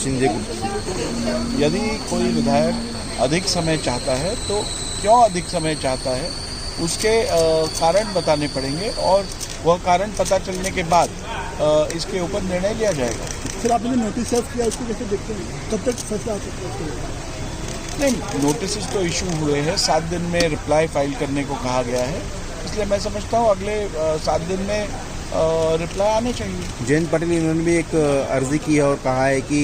शिंदे। यदि कोई विधायक अधिक समय चाहता है तो क्यों अधिक समय चाहता है उसके कारण बताने पड़ेंगे और वह कारण पता चलने के बाद इसके ऊपर निर्णय लिया जाएगा। सर, आपने जो नोटिस सर्व किया उसको कैसे देखते हैं, कब तक फैसला आ सकता है उसके? नहीं, नोटिस तो इशू हुए हैं, 7 दिन में रिप्लाई फाइल करने को कहा गया है, इसलिए मैं समझता हूँ अगले 7 दिन में रिप्लाई आने चाहिए। जयंत पाटिल इन्होंने भी एक अर्जी की है और कहा है कि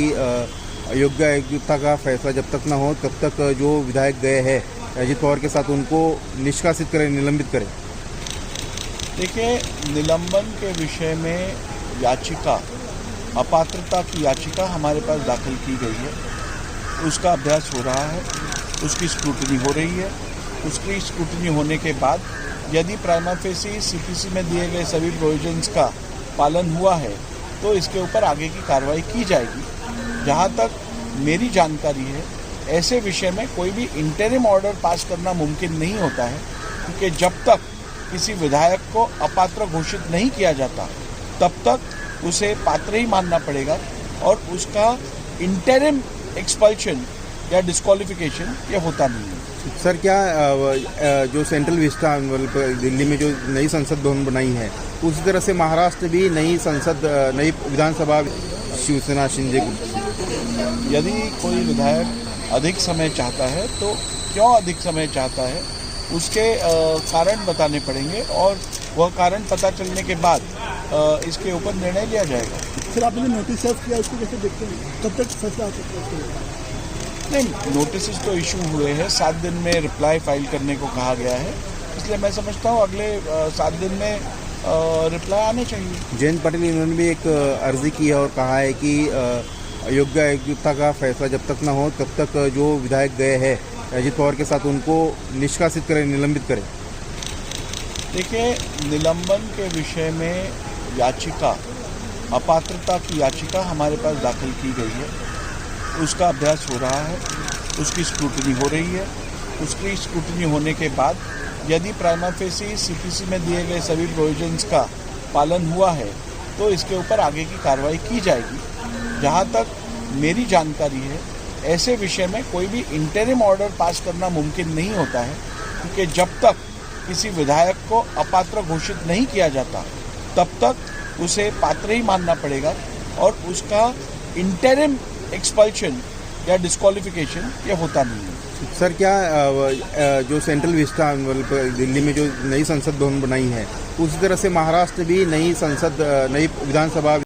अयोग्य आयुक्ता का फैसला जब तक न हो तब तक जो विधायक गए हैं अजित पवार के साथ उनको निष्कासित करें, निलंबित करें। देखिए, निलंबन के विषय में याचिका, अपात्रता की याचिका हमारे पास दाखिल की गई है, उसका अभ्यास हो रहा है, उसकी स्क्रूटनी हो रही है। उसकी स्क्रूटनी होने के बाद यदि प्राइमा फेसी सीपीसी में दिए गए सभी प्रोविजंस का पालन हुआ है तो इसके ऊपर आगे की कार्रवाई की जाएगी। जहाँ तक मेरी जानकारी है, ऐसे विषय में कोई भी इंटरिम ऑर्डर पास करना मुमकिन नहीं होता है, क्योंकि जब तक किसी विधायक को अपात्र घोषित नहीं किया जाता तब तक उसे पात्र ही मानना पड़ेगा और उसका इंटरिम एक्सपल्शन या डिस्क्वालिफिकेशन ये होता नहीं है। सर, क्या जो सेंट्रल विस्टा दिल्ली में जो नई संसद भवन बनाई है उसी तरह से महाराष्ट्र भी नई विधानसभा शिवसेना शिंदे। यदि कोई विधायक अधिक समय चाहता है तो क्यों अधिक समय चाहता है उसके कारण बताने पड़ेंगे और वह कारण पता चलने के बाद इसके ऊपर निर्णय लिया जाएगा। सर, आपने जो नोटिस सर्व किया उसको कैसे देखते हैं, कब तक फैसला आ सकता है उसके? नहीं, नोटिस तो इशू हुए हैं, 7 दिन में रिप्लाई फाइल करने को कहा गया है, इसलिए मैं समझता हूँ अगले 7 दिन में रिप्लाई आने चाहिए। जयंत पाटिल इन्होंने भी एक अर्जी की है और कहा है कि अयोग्य आयुक्ता का फैसला जब तक न हो तब तक जो विधायक गए हैं अजित पवार के साथ उनको निष्कासित करें, निलंबित करें। देखिए, निलंबन के विषय में याचिका, अपात्रता की याचिका हमारे पास दाखिल की गई है, उसका अभ्यास हो रहा है, उसकी स्क्रूटनी हो रही है। उसकी स्क्रूटनी होने के बाद यदि प्राइमा फेसी सीपीसी में दिए गए सभी प्रोविजंस का पालन हुआ है तो इसके ऊपर आगे की कार्रवाई की जाएगी। जहाँ तक मेरी जानकारी है, ऐसे विषय में कोई भी इंटरिम ऑर्डर पास करना मुमकिन नहीं होता है, क्योंकि जब तक किसी विधायक को अपात्र घोषित नहीं किया जाता तब तक उसे पात्र ही मानना पड़ेगा और उसका इंटरिम एक्सपल्शन या डिस्क्वालिफिकेशन ये होता नहीं है। सर, क्या जो सेंट्रल विस्टा दिल्ली में जो नई संसद भवन बनाई है उसी तरह से महाराष्ट्र भी नई विधानसभा